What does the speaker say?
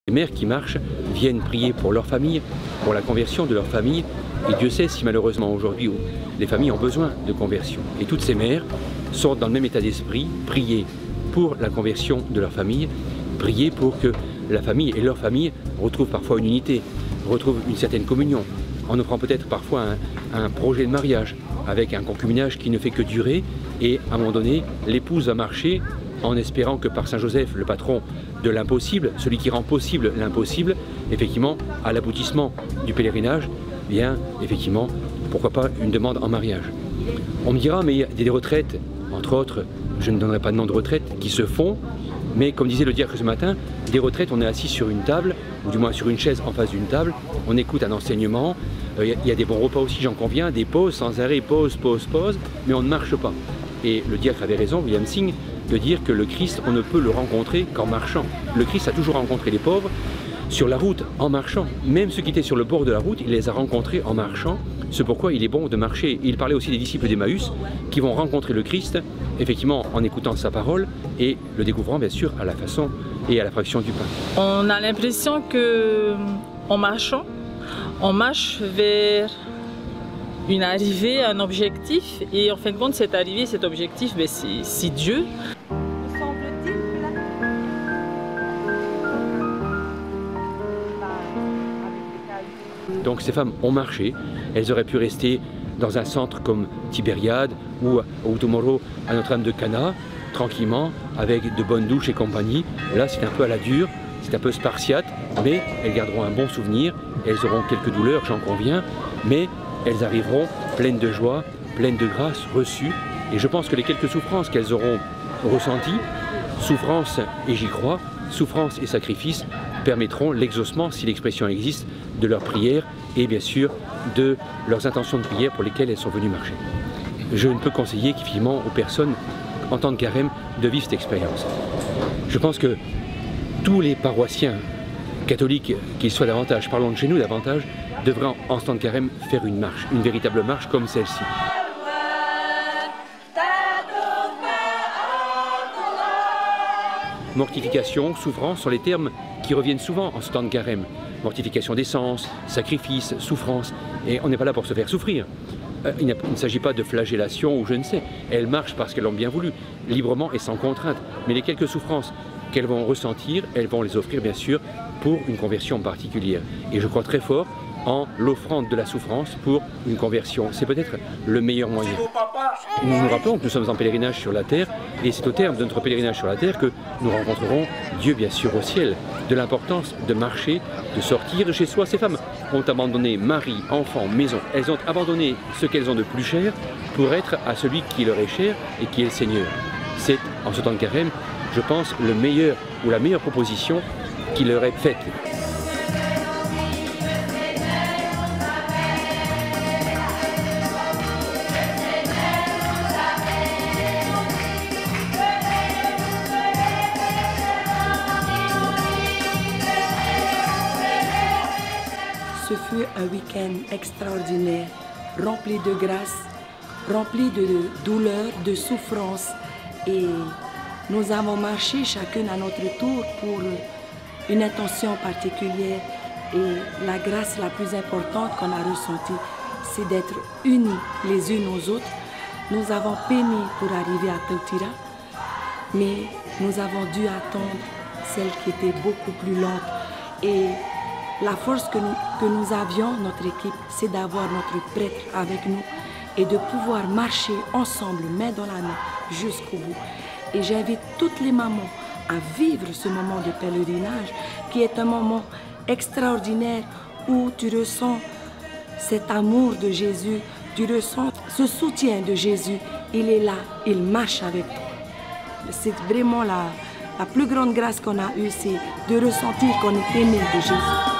Les mères qui marchent viennent prier pour leur famille, pour la conversion de leur famille. Et Dieu sait si malheureusement aujourd'hui les familles ont besoin de conversion. Et toutes ces mères sont dans le même état d'esprit, prier pour la conversion de leur famille, prier pour que la famille et leur famille retrouvent parfois une unité, retrouvent une certaine communion, en offrant peut-être parfois un projet de mariage avec un concubinage qui ne fait que durer, et à un moment donné, l'épouse va marcher en espérant que par Saint Joseph, le patron de l'impossible, celui qui rend possible l'impossible, effectivement, à l'aboutissement du pèlerinage, bien, effectivement, pourquoi pas une demande en mariage. On me dira, mais il y a des retraites, entre autres, je ne donnerai pas de nom de retraite, qui se font, mais comme disait le diacre ce matin, des retraites, on est assis sur une table, ou du moins sur une chaise en face d'une table, on écoute un enseignement, il y a des bons repas aussi, j'en conviens, des pauses sans arrêt, pause, mais on ne marche pas. Et le diacre avait raison, William Singh, de dire que le Christ, on ne peut le rencontrer qu'en marchant. Le Christ a toujours rencontré les pauvres sur la route, en marchant. Même ceux qui étaient sur le bord de la route, il les a rencontrés en marchant. C'est pourquoi il est bon de marcher. Il parlait aussi des disciples d'Emmaüs qui vont rencontrer le Christ, effectivement en écoutant sa parole et le découvrant bien sûr à la façon et à la fraction du pain. On a l'impression qu'en marchant, on marche vers une arrivée, un objectif, et en fin de compte, cette arrivée, cet objectif, ben, c'est Dieu. Donc ces femmes ont marché, elles auraient pu rester dans un centre comme Tibériade ou au Utomoro à Notre-Dame de Cana, tranquillement, avec de bonnes douches et compagnie. Là, c'est un peu à la dure, c'est un peu spartiate, mais elles garderont un bon souvenir, elles auront quelques douleurs, j'en conviens, mais elles arriveront pleines de joie, pleines de grâce reçues. Et je pense que les quelques souffrances qu'elles auront ressenties, souffrance et j'y crois, souffrance et sacrifice, permettront l'exaucement, si l'expression existe, de leurs prières et bien sûr de leurs intentions de prière pour lesquelles elles sont venues marcher. Je ne peux conseiller qu'effectivement aux personnes en temps de carême de vivre cette expérience. Je pense que tous les paroissiens catholiques, qu'ils soient davantage, parlons de chez nous davantage, devraient en ce temps de carême faire une marche, une véritable marche comme celle-ci. Mortification, souffrance sont les termes qui reviennent souvent en ce temps de carême. Mortification des sens, sacrifice, souffrance. Et on n'est pas là pour se faire souffrir. Il ne s'agit pas de flagellation ou je ne sais. Elles marchent parce qu'elles l'ont bien voulu, librement et sans contrainte. Mais les quelques souffrances qu'elles vont ressentir, elles vont les offrir bien sûr pour une conversion particulière. Et je crois très fort en l'offrande de la souffrance pour une conversion. C'est peut-être le meilleur moyen. Nous nous rappelons que nous sommes en pèlerinage sur la terre et c'est au terme de notre pèlerinage sur la terre que nous rencontrerons Dieu bien sûr au ciel. De l'importance de marcher, de sortir de chez soi. Ces femmes ont abandonné mari, enfant, maison. Elles ont abandonné ce qu'elles ont de plus cher pour être à celui qui leur est cher et qui est le Seigneur. C'est en ce temps de carême, je pense, le meilleur ou la meilleure proposition qui leur est faite. Ce fut un week-end extraordinaire, rempli de grâce, rempli de douleur, de souffrance. Et nous avons marché chacune à notre tour pour une intention particulière. Et la grâce la plus importante qu'on a ressentie, c'est d'être unis les unes aux autres. Nous avons peiné pour arriver à Tautira, mais nous avons dû attendre celle qui était beaucoup plus lente. Et la force que nous avions, notre équipe, c'est d'avoir notre prêtre avec nous et de pouvoir marcher ensemble, main dans la main, jusqu'au bout. Et j'invite toutes les mamans à vivre ce moment de pèlerinage, qui est un moment extraordinaire où tu ressens cet amour de Jésus, tu ressens ce soutien de Jésus. Il est là, il marche avec toi. C'est vraiment la plus grande grâce qu'on a eue, c'est de ressentir qu'on est aimé de Jésus.